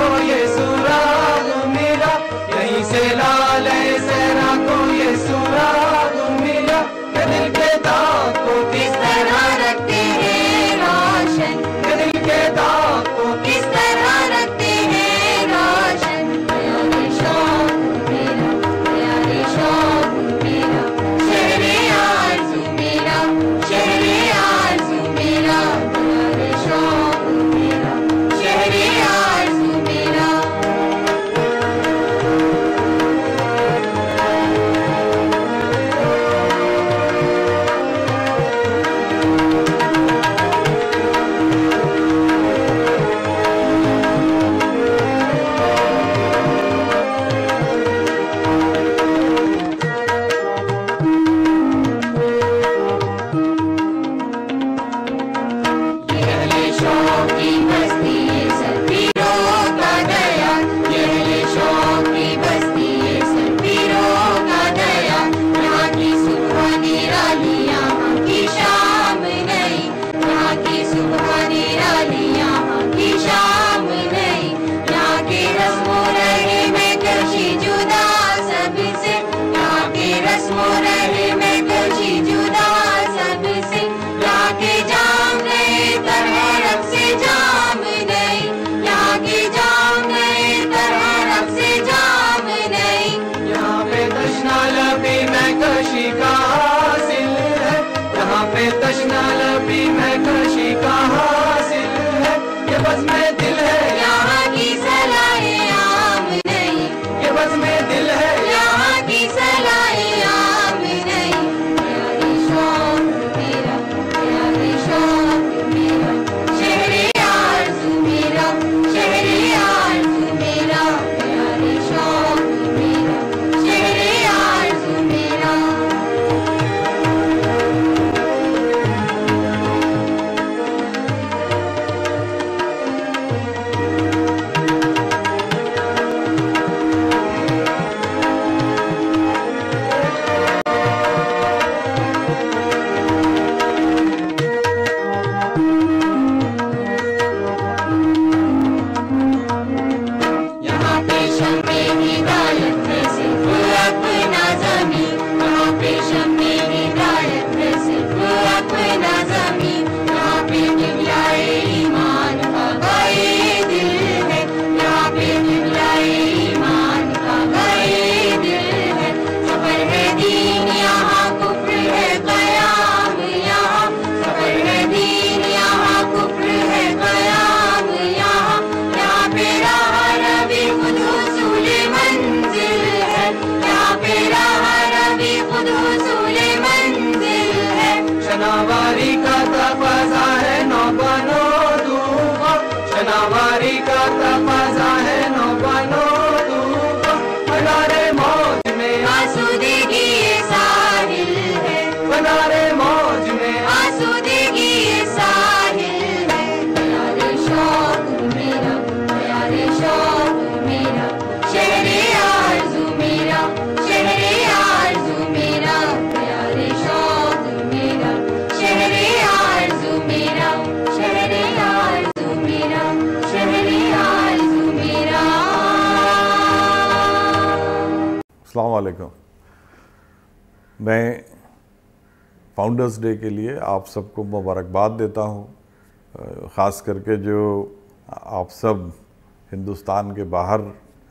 को ये सुराग मिला, यहीं से लाले सहरा को ये सुराग मिला। ये दिल के दाग को किस तरह रखते हैं रोशन, ये दिल के दाग को किस तरह रखते हैं रोशन। प्यारे शौक मेरा, प्यारे शौक मेरा, शहरे आरज़ू मेरा, शहरे आरज़ू मेरा, प्यारे शौक मेरा, शहरे आरज़ू मेरा। तशना लबी में कशी का हासिल है, ये बज़्म में दिल है यहाँ की सलाए आम नहीं, ये बज़्म में दिल है यहाँ की सलाए आम नहीं। प्यारे शौक मेरा, प्यारे शौक मेरा, शहरे आरज़ू मेरा, शहरे आरज़ू मेरा, प्यारे शौक मेरा, शहरे आरज़ू मेरा। शनावारी का तकाज़ा है नौ बनो दूबा, शनावारी का तकाज़ा है नौ बनो दूबा। बनारे मौज में आसूदगी ये साहिल है, बनारे मौज में आसूदगी ये साहिल है। प्यारे शौक मेरा, प्यारे शौक मेरा, शहरे आरज़ू मेरा, शहरे आरज़ू मेरा, प्यारे शौक मेरा, शहरे आरज़ू मेरा, शहरे आरज़ू मेरा, शहरे आरज़ू मेरा। अस्सलाम वालेकुम। मैं फाउंडर्स डे के लिए आप सबको मुबारकबाद देता हूँ, ख़ास करके जो आप सब हिंदुस्तान के बाहर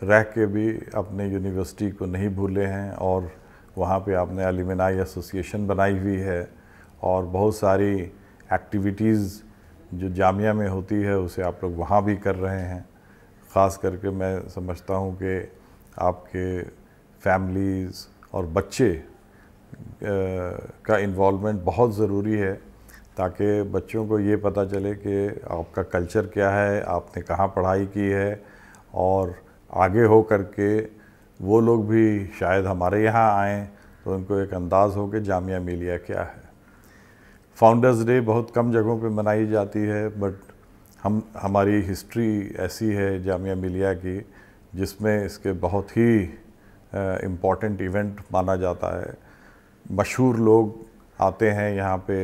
रह के भी अपने यूनिवर्सिटी को नहीं भूले हैं और वहाँ पे आपने एलुमनाई एसोसिएशन बनाई हुई है और बहुत सारी एक्टिविटीज़ जो जामिया में होती है उसे आप लोग वहाँ भी कर रहे हैं। ख़ास करके मैं समझता हूँ कि आपके फैमिलीज़ और बच्चे का इन्वॉल्वमेंट बहुत ज़रूरी है ताकि बच्चों को ये पता चले कि आपका कल्चर क्या है, आपने कहाँ पढ़ाई की है और आगे हो करके वो लोग भी शायद हमारे यहाँ आएँ तो उनको एक अंदाज़ हो कि जामिया मिलिया क्या है। फाउंडर्स डे बहुत कम जगहों पे मनाई जाती है, बट हमारी हिस्ट्री ऐसी है जामिया मिलिया की जिसमें इसके बहुत ही इम्पॉर्टेंट इवेंट माना जाता है। मशहूर लोग आते हैं यहाँ पे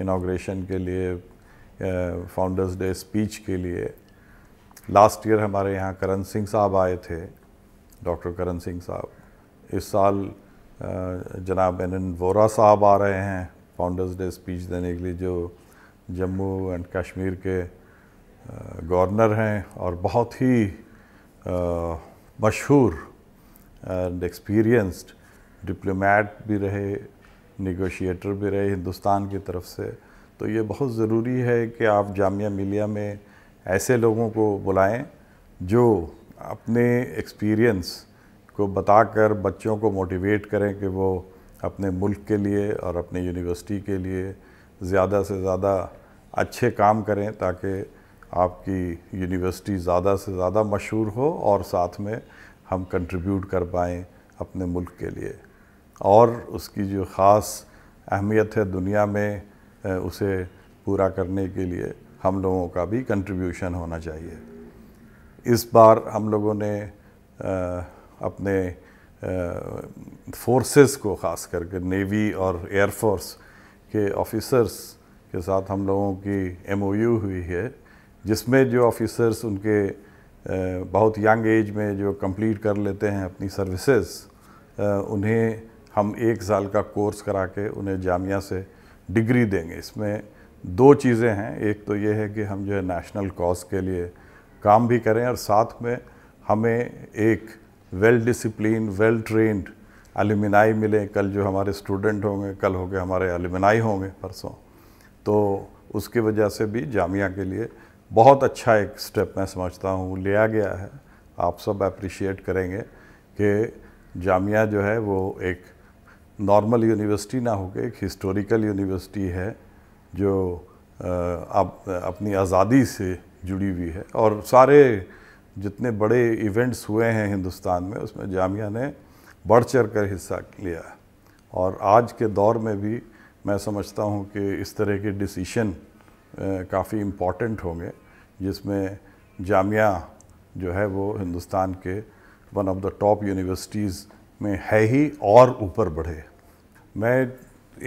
इनॉग्रेशन के लिए, फाउंडर्स डे स्पीच के लिए, लास्ट ईयर हमारे यहाँ करण सिंह साहब आए थे, डॉक्टर करण सिंह साहब। इस साल जनाब NN वोरा साहब आ रहे हैं फाउंडर्स डे स्पीच देने के लिए, जो जम्मू एंड कश्मीर के गवर्नर हैं और बहुत ही मशहूर एंड एक्सपीरियंस्ड डिप्लोमेट भी रहे, नेगोशिएटर भी रहे हिंदुस्तान की तरफ से। तो ये बहुत ज़रूरी है कि आप जामिया मिलिया में ऐसे लोगों को बुलाएं जो अपने एक्सपीरियंस को बताकर बच्चों को मोटिवेट करें कि वो अपने मुल्क के लिए और अपने यूनिवर्सिटी के लिए ज़्यादा से ज़्यादा अच्छे काम करें, ताकि आपकी यूनिवर्सिटी ज़्यादा से ज़्यादा मशहूर हो और साथ में हम कंट्रीब्यूट कर पाएँ अपने मुल्क के लिए। और उसकी जो ख़ास अहमियत है दुनिया में, उसे पूरा करने के लिए हम लोगों का भी कंट्रीब्यूशन होना चाहिए। इस बार हम लोगों ने अपने फोर्सेस को, ख़ास करके नेवी और एयरफोर्स के ऑफिसर्स के साथ हम लोगों की MOU हुई है, जिसमें जो ऑफिसर्स उनके बहुत यंग एज में जो कंप्लीट कर लेते हैं अपनी सर्विसेज, उन्हें हम 1 साल का कोर्स करा के उन्हें जामिया से डिग्री देंगे। इसमें 2 चीज़ें हैं, एक तो ये है कि हम जो है नेशनल कॉज के लिए काम भी करें और साथ में हमें एक well discipline, well trained alumni मिले। कल जो हमारे स्टूडेंट होंगे, कल हो गए हमारे एलुमनाई होंगे परसों, तो उसकी वजह से भी जामिया के लिए बहुत अच्छा एक स्टेप मैं समझता हूँ लिया गया है। आप सब अप्रिशिएट करेंगे कि जामिया जो है वो एक नॉर्मल यूनिवर्सिटी ना होकर एक हिस्टोरिकल यूनिवर्सिटी है, जो अब अपनी आज़ादी से जुड़ी हुई है। और सारे जितने बड़े इवेंट्स हुए हैं हिंदुस्तान में, उसमें जामिया ने बढ़ चढ़ कर हिस्सा लिया। और आज के दौर में भी मैं समझता हूँ कि इस तरह के डिसीशन काफ़ी इम्पॉर्टेंट होंगे, जिसमें जामिया जो है वो हिंदुस्तान के one of the top universities में है ही और ऊपर बढ़े। मैं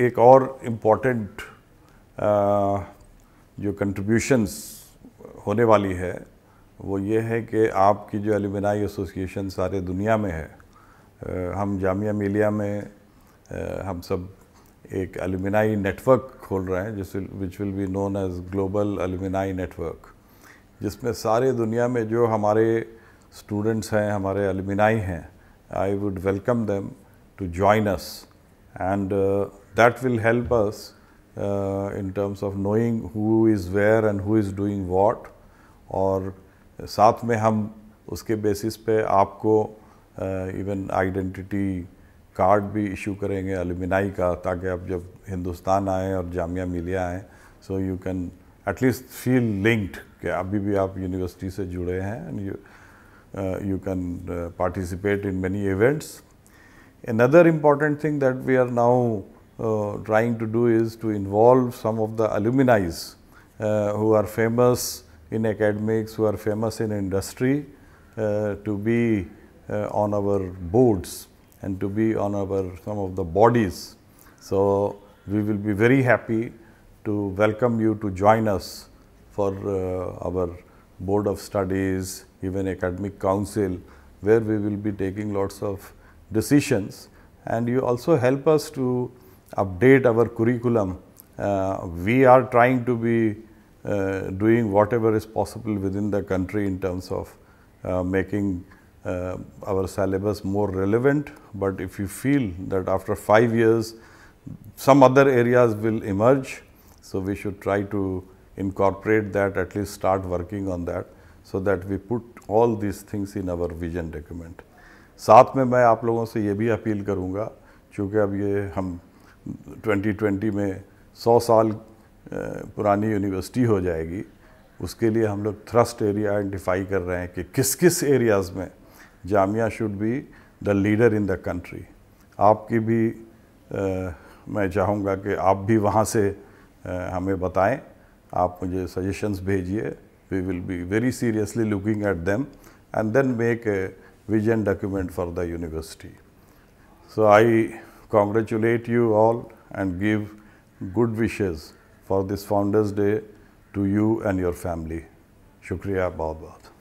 एक और इम्पॉर्टेंट जो कंट्रीब्यूशंस होने वाली है वो ये है कि आपकी जो एलुमनाई एसोसिएशन सारे दुनिया में है, हम जामिया मिलिया में हम सब एक एलुमनाई नेटवर्क खोल रहे हैं, which will be known as global alumni network, जिसमें सारे दुनिया में जो हमारे स्टूडेंट्स हैं, हमारे एलुमनाई हैं, I would welcome them to join us, and that will help us in terms of knowing who is where and who is doing what। और साथ में हम उसके बेसिस पे आपको इवन आइडेंटिटी कार्ड भी इशू करेंगे एलुमनाई का, ताकि आप जब हिंदुस्तान आएँ और जामिया मिलिया आएँ, so you can at least feel linked कि अभी भी आप यूनिवर्सिटी से जुड़े हैं, and you can participate in many events। Another important thing that we are now trying to do is to involve some of the alumni who are famous in academics, who are famous in industry, to be on our boards and to be on some of the bodies. So we will be very happy to welcome you to join us for our board of studies, even academic council, where we will be taking lots of decisions, and you also help us to update our curriculum. We are trying to be doing whatever is possible within the country in terms of making our syllabus more relevant, but if you feel that after 5 years some other areas will emerge, so we should try to incorporate that, at least start working on that, so that we put all these things in our vision document। साथ में मैं आप लोगों से ये भी appeal करूँगा, चूँकि अब ये हम 2020 में 100 साल पुरानी यूनिवर्सिटी हो जाएगी, उसके लिए हम लोग थ्रस्ट एरिया आइडेंटिफाई कर रहे हैं कि किस किस एरियाज़ में Jamia should be the leader in the country. आपकी भी मैं चाहूँगा कि आप भी वहाँ से हमें बताएं, आप मुझे सजेशंस भेजिए। We will be very seriously looking at them and then make a vision document for the university। So I congratulate you all and give good wishes for this Founders Day to you and your family। शुक्रिया बहुत बहुत।